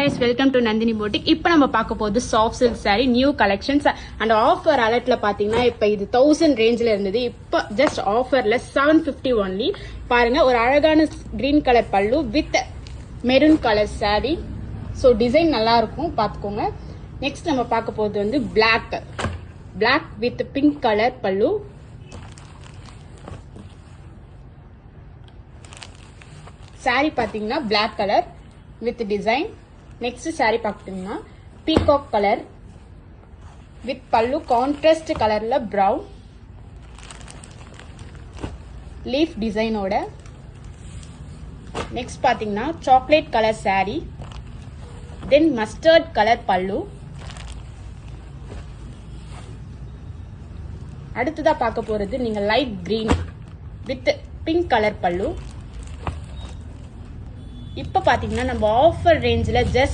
guys, welcome to Nandini Boutique. இப்போ நம்ம பார்க்க போகுது soft silk saree new collections and offer அலர்ட்ல பாத்தீங்கன்னா இப்போ இது 1000 ரேஞ்சில இருந்தது. இப்போ ஜஸ்ட் ஆஃபர்ல 750 ஒன்லி. பாருங்க, ஒரு அழகான கிரீன் கலர் பல்லு with maroon colour saree. So design நல்லா இருக்கும், பார்த்துக்கோங்க. நெக்ஸ்ட் நம்ம பார்க்க போகுது வந்து பிளாக் வித் பிங்க் கலர் பல்லு. saree பாத்தீங்கன்னா black colour with design. Next saree பாத்தீங்கன்னா பீகாக் கலர் வித் பல்லு கான்ட்ராஸ்ட் கலர்ல பிரவுன் லீஃப் டிசைனோட. நெக்ஸ்ட் பாத்தீங்கன்னா chocolate colour saree, then mustard colour பல்லு. அடுத்ததா பார்க்க போறது நீங்க light green with pink colour பல்லு. இப்ப பாத்தீங்கன்னா நம்ம ஆஃபர் ரேஞ்சில ஜஸ்ட்